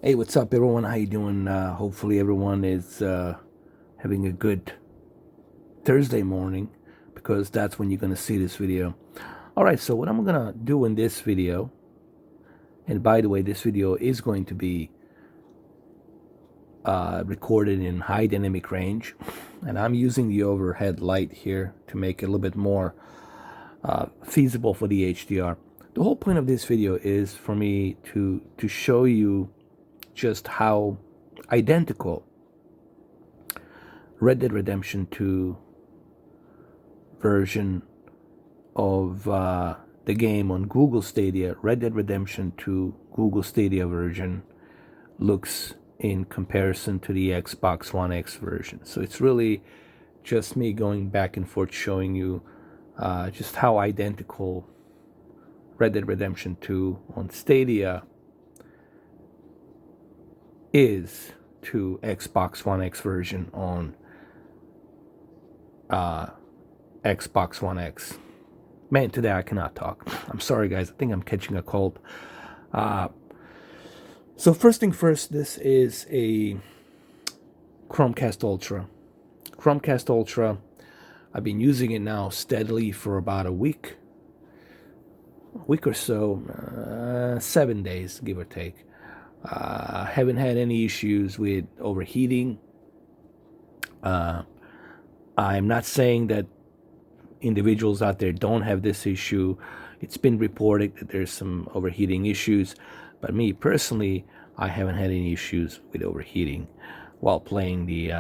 Hey, what's up, everyone? How you doing? Hopefully, everyone is having a good Thursday morning, because that's when you're gonna see this video. All right, so what I'm gonna do in this video, and by the way, this video is going to be recorded in high dynamic range, and I'm using the overhead light here to make it a little bit more feasible for the HDR. The whole point of this video is for me to show you just how identical Red Dead Redemption 2 version of the game on Google Stadia, Red Dead Redemption 2 Google Stadia version, looks in comparison to the Xbox One X version. So it's really just me going back and forth showing you just how identical Red Dead Redemption 2 on Stadia is to Xbox One X version on Xbox One X. Man, today I cannot talk. I'm sorry, guys. I think I'm catching a cold. So first thing first, this is a Chromecast Ultra. Chromecast Ultra, I've been using it now steadily for about a week or so, 7 days, give or take. Haven't had any issues with overheating. I'm not saying that individuals out there don't have this issue. It's been reported that there's some overheating issues, but me personally, I haven't had any issues with overheating while playing the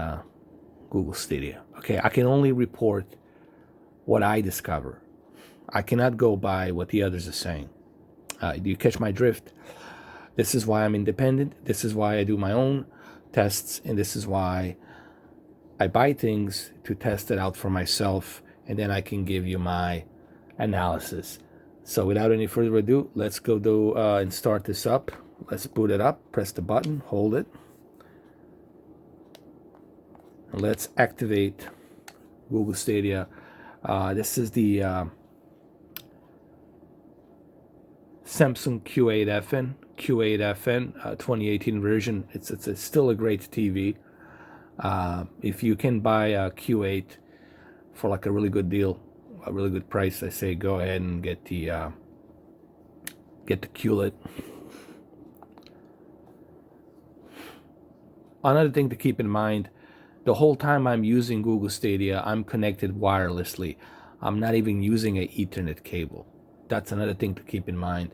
Google Stadia. Okay, I can only report what I discover. I cannot go by what the others are saying. Do you catch my drift? This is why I'm independent. This is why I do my own tests, and this is why I buy things to test it out for myself, and then I can give you my analysis. So without any further ado, let's go do and start this up. Let's boot it up, press the button, hold it. And let's activate Google Stadia. This is the Samsung Q8FN 2018 version. It's still a great TV. If you can buy a Q8 for like a really good deal, a really good price, I say go ahead and get the Qled. Another thing to keep in mind, the whole time I'm using Google Stadia, I'm connected wirelessly. I'm not even using an Ethernet cable. That's another thing to keep in mind.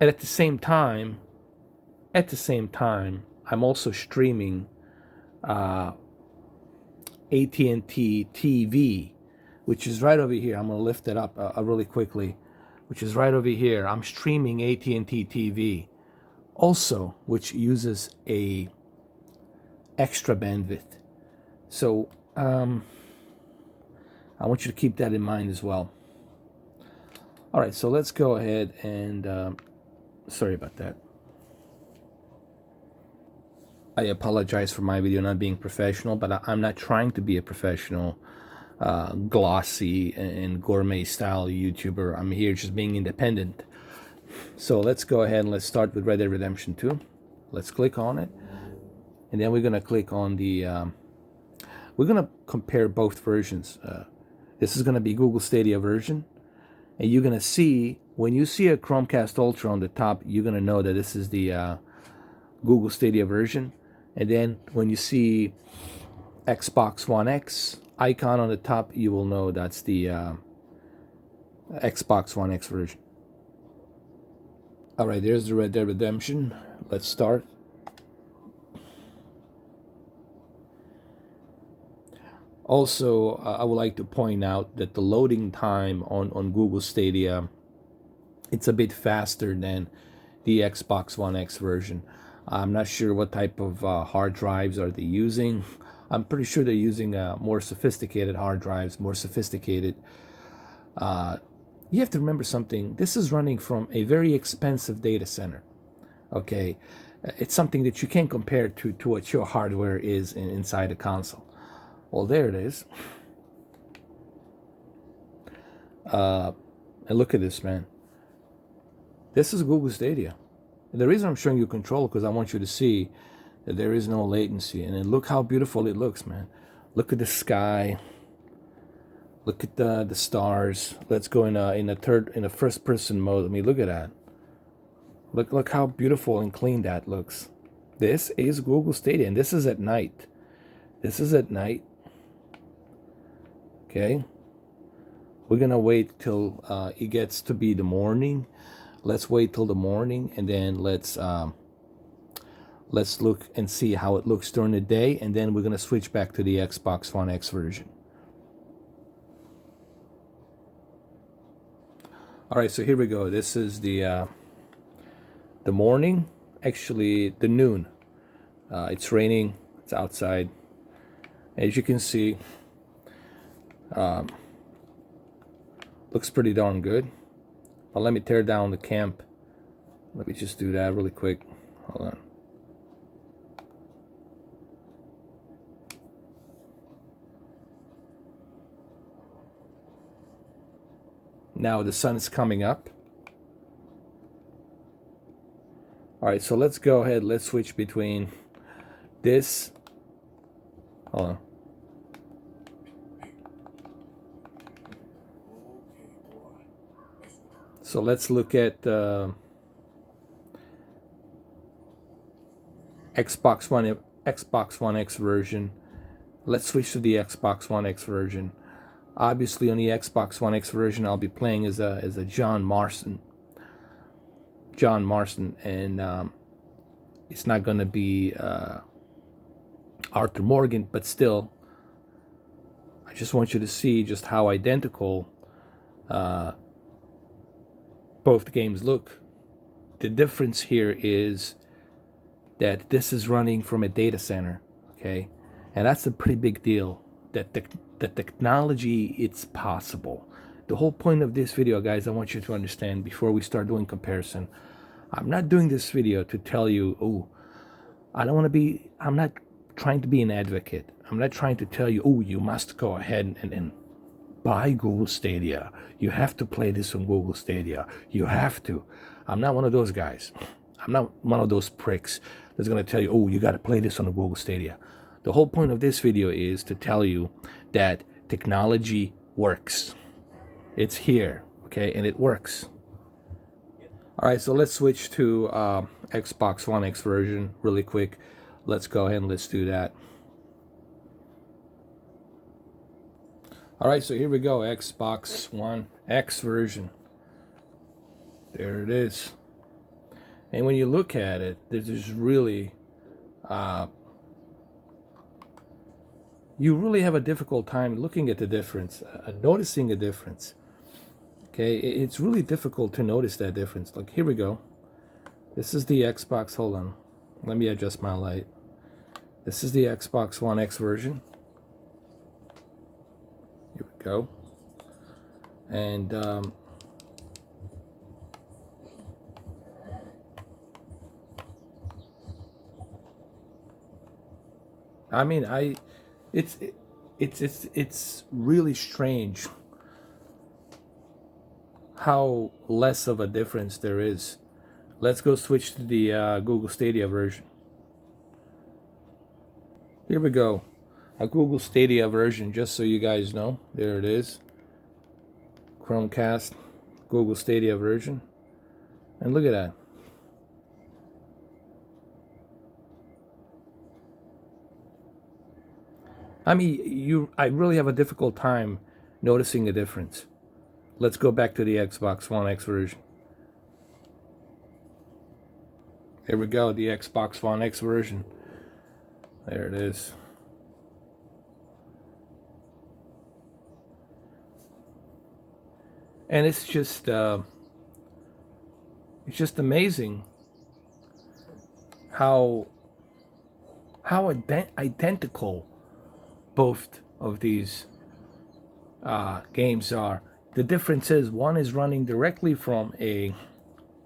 And at the same time, I'm also streaming AT&T TV, which is right over here. I'm going to lift it up really quickly, which is right over here. I'm streaming AT&T TV also, which uses a extra bandwidth. So I want you to keep that in mind as well. All right, so let's go ahead and sorry about that. I apologize for my video not being professional, but I'm not trying to be a professional, glossy and gourmet style YouTuber. I'm here just being independent. So let's go ahead and let's start with Red Dead Redemption 2. Let's click on it. And then we're going to click on the, we're going to compare both versions. This is going to be Google Stadia version. And you're going to see, when you see a Chromecast Ultra on the top, you're going to know that this is the Google Stadia version. And then when you see Xbox One X icon on the top, you will know that's the Xbox One X version. All right, there's the Red Dead Redemption. Let's start. Also, I would like to point out that the loading time on Google Stadia, it's a bit faster than the Xbox One X version. I'm not sure what type of hard drives are they using. I'm pretty sure they're using more sophisticated hard drives, more sophisticated. You have to remember something. This is running from a very expensive data center. Okay, it's something that you can't compare to what your hardware is inside a console. Well, there it is. And look at this, man. This is Google Stadia. And the reason I'm showing you control because I want you to see that there is no latency. And then look how beautiful it looks, man. Look at the sky. Look at the stars. Let's go in a first person mode. I mean, look at that. Look how beautiful and clean that looks. This is Google Stadia, and this is at night. This is at night. Okay. We're gonna wait till it gets to be the morning. Let's wait till the morning, and then let's look and see how it looks during the day, and then we're gonna switch back to the Xbox One X version. All right, so here we go. This is the morning, actually the noon. It's raining. It's outside. As you can see, looks pretty darn good. But let me tear down the camp. Let me just do that really quick. Hold on. Now the sun is coming up. All right, so let's go ahead. Let's switch between this. Hold on. So let's look at Xbox One X version. Let's switch to the Xbox One X version. Obviously, on the Xbox One X version, I'll be playing as a John Marston, and it's not going to be Arthur Morgan, but still, I just want you to see just how identical both games look. The difference here is that this is running from a data center, okay, and that's a pretty big deal. That the technology, it's possible. The whole point of this video, guys, I want you to understand before we start doing comparison. I'm not doing this video to tell you, oh, I'm not trying to be an advocate. I'm not trying to tell you, oh, you must go ahead and buy Google Stadia. You have to play this on Google Stadia. You have to. I'm not one of those guys. I'm not one of those pricks that's going to tell you, oh, you got to play this on the Google Stadia. The whole point of this video is to tell you that technology works. It's here, okay, and it works. All right, so let's switch to Xbox One X version really quick. Let's go ahead and let's do that. All right, so here we go, Xbox One X version. There it is. And when you look at it, there's really, you really have a difficult time looking at the difference, noticing a difference. Okay, it's really difficult to notice that difference. Look, here we go. This is the Xbox, hold on. Let me adjust my light. This is the Xbox One X version. Here we go. And I mean, it's really strange how less of a difference there is. Let's go switch to the Google Stadia version. Here we go, a Google Stadia version, just so you guys know. There it is, Chromecast, Google Stadia version, and look at that. I mean, I really have a difficult time noticing a difference. Let's go back to the Xbox One X version. Here we go, the Xbox One X version. There it is. And it's just amazing how identical both of these games are. The difference is one is running directly from a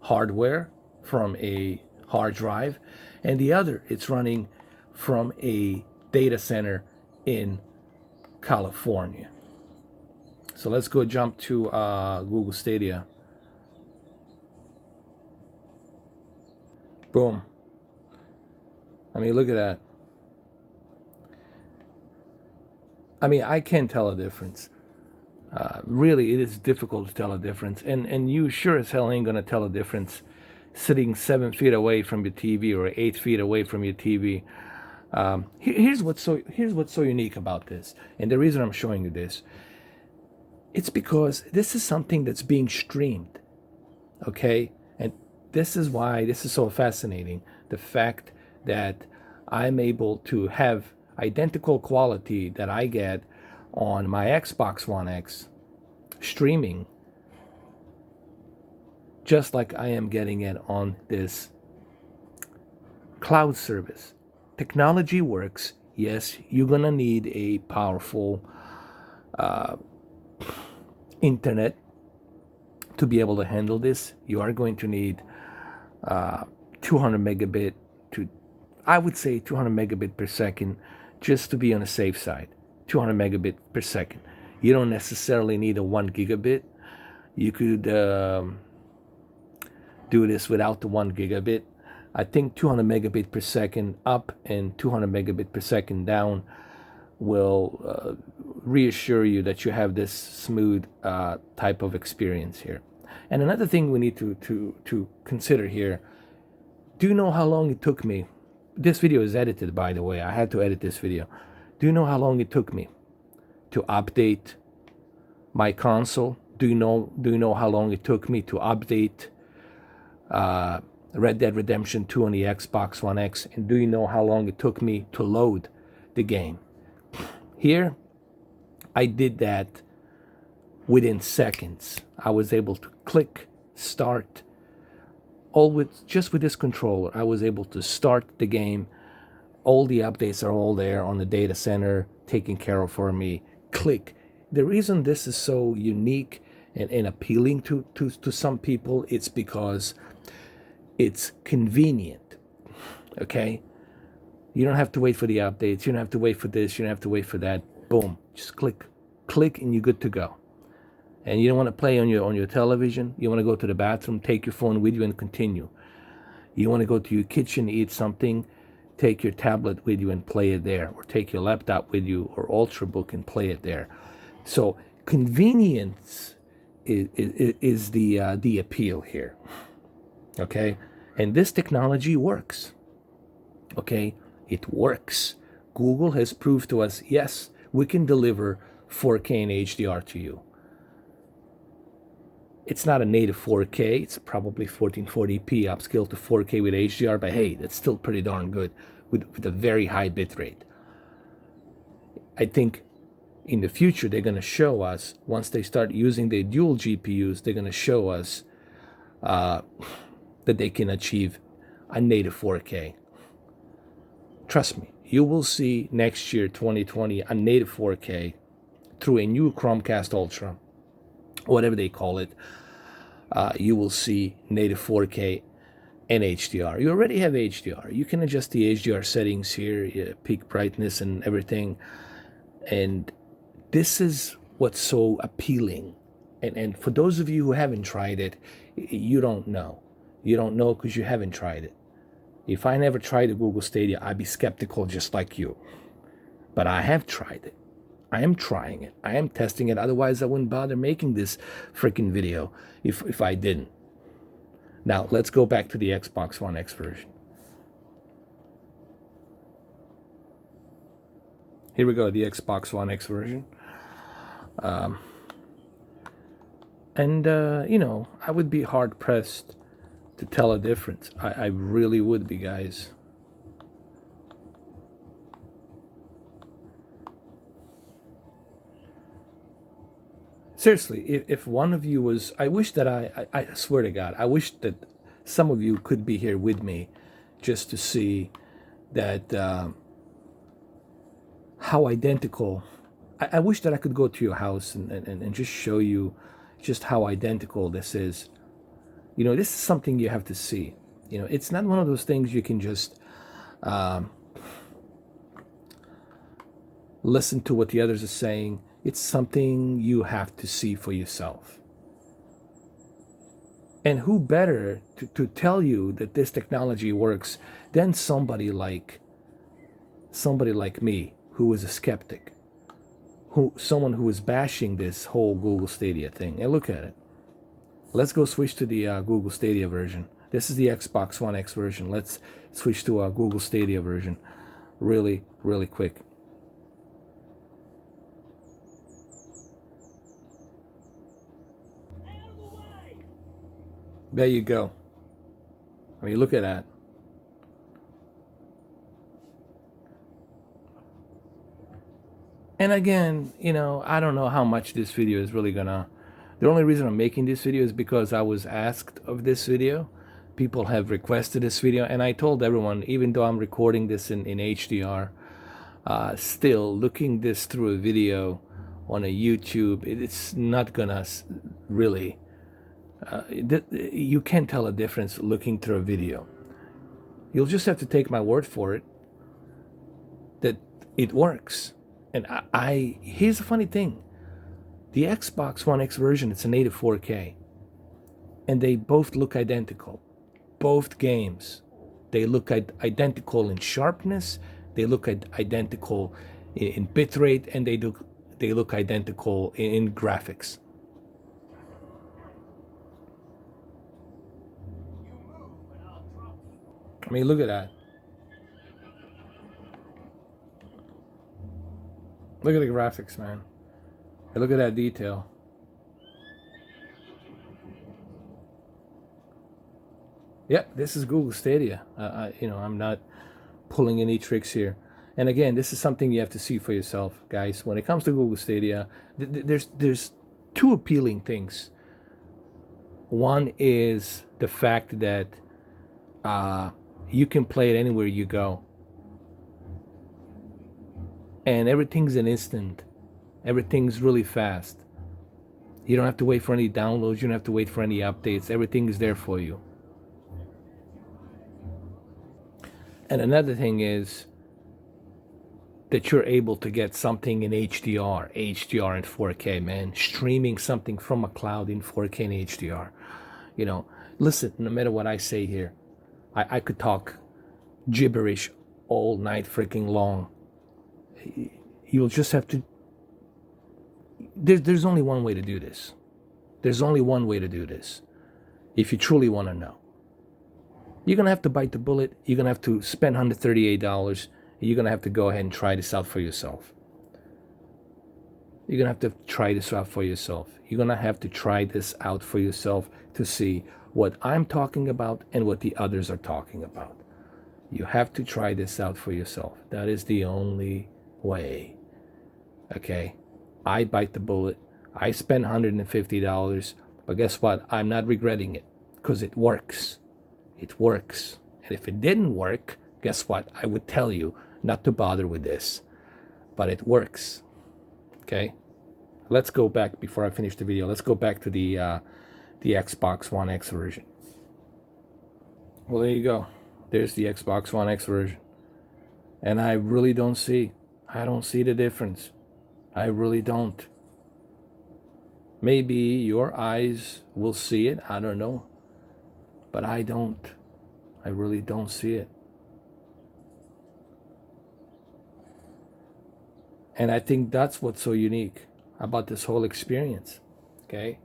hardware, from a hard drive, and the other it's running from a data center in California. So let's go jump to Google Stadia. Boom. I mean, look at that. I mean, I can't tell a difference. Really, it is difficult to tell a difference. And you sure as hell ain't going to tell a difference sitting 7 feet away from your TV or 8 feet away from your TV. Here's what's so unique about this. And the reason I'm showing you this, it's because this is something that's being streamed. Okay? And this is why this is so fascinating. The fact that I'm able to have identical quality that I get on my Xbox One X streaming, just like I am getting it on this cloud service. Technology works. Yes, you're gonna need a powerful internet to be able to handle this. You are going to need 200 megabit to, I would say 200 megabit per second, just to be on the safe side. 200 megabit per second. You don't necessarily need a 1 gigabit. You could do this without the 1 gigabit. I think 200 megabit per second up and 200 megabit per second down will reassure you that you have this smooth type of experience here. And another thing we need to consider here, do you know how long it took me? This video is edited, by the way. I had to edit this video. Do you know how long it took me to update my console? Do you know how long it took me to update Red Dead Redemption 2 on the Xbox One X? And do you know how long it took me to load the game? Here, I did that within seconds. I was able to click start. Just with this controller, I was able to start the game. All the updates are all there on the data center, taken care of for me. Click. The reason this is so unique and appealing to some people, it's because it's convenient. Okay? You don't have to wait for the updates. You don't have to wait for this. You don't have to wait for that. Boom. Just click. Click and you're good to go. And you don't want to play on your television. You want to go to the bathroom, take your phone with you and continue. You want to go to your kitchen, eat something, take your tablet with you and play it there. Or take your laptop with you or Ultrabook and play it there. So convenience is the appeal here. Okay? And this technology works. Okay? It works. Google has proved to us, yes, we can deliver 4K and HDR to you. It's not a native 4K. It's probably 1440p upscaled to 4K with HDR, but hey, that's still pretty darn good with a very high bit rate. I think in the future, they're going to show us, once they start using their dual GPUs, they're going to show us that they can achieve a native 4K. Trust me, you will see next year, 2020, a native 4K through a new Chromecast Ultra, whatever they call it. You will see native 4K and HDR. You already have HDR. You can adjust the HDR settings here, peak brightness and everything. And this is what's so appealing. And for those of you who haven't tried it, you don't know. You don't know because you haven't tried it. If I never tried the Google Stadia, I'd be skeptical just like you. But I have tried it. I am trying it. I am testing it. Otherwise, I wouldn't bother making this freaking video if I didn't. Now, let's go back to the Xbox One X version. Here we go, the Xbox One X version. You know, I would be hard-pressed to tell a difference. I really would be, guys. Seriously, if one of you was, I wish that I swear to God, I wish that some of you could be here with me just to see that how identical. I wish that I could go to your house and just show you just how identical this is. You know, this is something you have to see. You know, it's not one of those things you can just listen to what the others are saying. It's something you have to see for yourself. And who better to tell you that this technology works than somebody like me, who is a skeptic, someone who is bashing this whole Google Stadia thing. And look at it. Let's go switch to the Google Stadia version. This is the Xbox One X version. Let's switch to a Google Stadia version really, really quick. There you go. I mean, look at that. And again, you know, I don't know how much this video is really gonna... The only reason I'm making this video is because I was asked of this video. People have requested this video, and I told everyone, even though I'm recording this in HDR, still looking this through a video on a YouTube, it's not gonna really... you can't tell a difference looking through a video. You'll just have to take my word for it that it works. And here's the funny thing. The Xbox One X version, it's a native 4K. And they both look identical. Both games. They look identical in sharpness. They look identical in bitrate. And they look identical in graphics. I mean, look at that. Look at the graphics, man. Hey, look at that detail. Yeah, this is Google Stadia. You know, I'm not pulling any tricks here. And again, this is something you have to see for yourself, guys. When it comes to Google Stadia, there's two appealing things. One is the fact that you can play it anywhere you go. And everything's an instant. Everything's really fast. You don't have to wait for any downloads. You don't have to wait for any updates. Everything is there for you. And another thing is that you're able to get something in HDR and 4K, man. Streaming something from a cloud in 4K and HDR. You know, listen, no matter what I say here, I could talk gibberish all night freaking long. You'll just have to... There's only one way to do this. There's only one way to do this. If you truly want to know. You're going to have to bite the bullet. You're going to have to spend $138. And you're going to have to go ahead and try this out for yourself. You're going to have to try this out for yourself. You're going to have to try this out for yourself to see what I'm talking about and what the others are talking about. You have to try this out for yourself. That is the only way. Okay? I bite the bullet. I spent $150. But guess what? I'm not regretting it because it works. It works. And if it didn't work, guess what? I would tell you not to bother with this. But it works. Okay? Let's go back, before I finish the video, let's go back to the Xbox One X version. Well, there you go. There's the Xbox One X version. And I really don't see the difference. I really don't. Maybe your eyes will see it. I don't know. But I don't. I really don't see it. And I think that's what's so unique about this whole experience. Okay?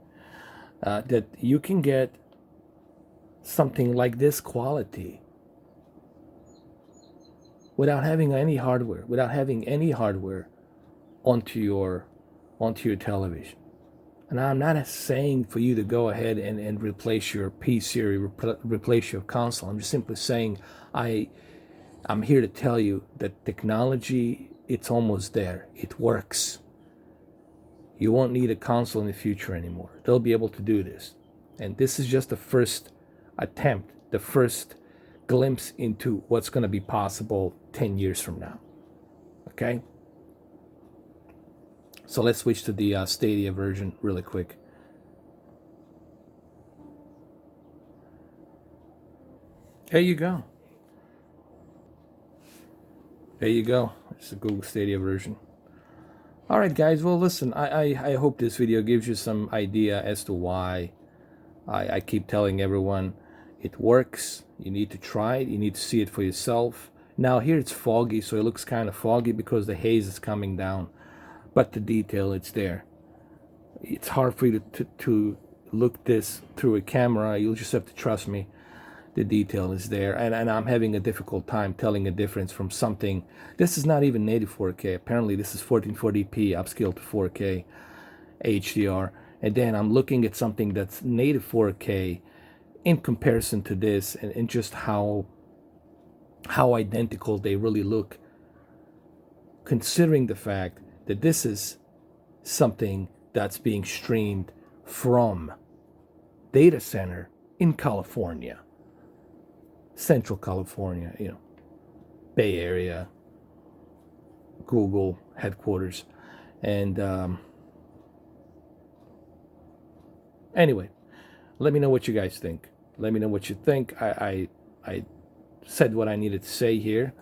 That you can get something like this quality without having any hardware, onto your television. And I'm not saying for you to go ahead and replace your PC or replace your console. I'm just simply saying I'm here to tell you that technology, it's almost there. It works. You won't need a console in the future anymore. They'll be able to do this. And this is just the first attempt, the first glimpse into what's going to be possible 10 years from now. Okay? So let's switch to the Stadia version really quick. There you go. There you go. It's the Google Stadia version. All right, guys. Well, listen, I hope this video gives you some idea as to why I keep telling everyone it works. You need to try it. You need to see it for yourself. Now here it's foggy, so it looks kind of foggy because the haze is coming down. But the detail, it's there. It's hard for you to look this through a camera. You'll just have to trust me. The detail is there. And I'm having a difficult time telling a difference from something. This is not even native 4K. Apparently this is 1440p upscaled to 4K HDR. And then I'm looking at something that's native 4K in comparison to this, and just how identical they really look, considering the fact that this is something that's being streamed from data center in California, Central California, Bay Area, Google headquarters. And anyway, let me know what you guys think. Let me know what you think. I said what I needed to say here.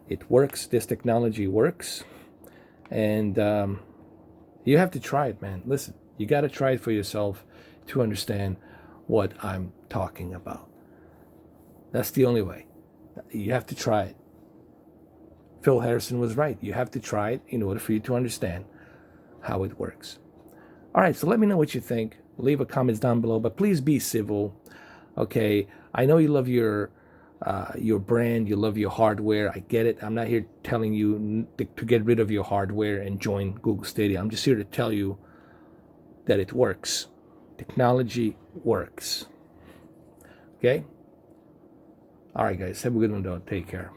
It works. This technology works. And you have to try it, man. Listen, you got to try it for yourself to understand what I'm talking about. That's the only way. You have to try it. Phil Harrison was right. You have to try it in order for you to understand how it works. All right, so let me know what you think. Leave a comments down below, but please be civil. Okay, I know you love your brand, you love your hardware. I get it. I'm not here telling you to get rid of your hardware and join Google Stadia. I'm just here to tell you that it works. Technology works. Okay? All right, guys. Have a good one, though. Take care.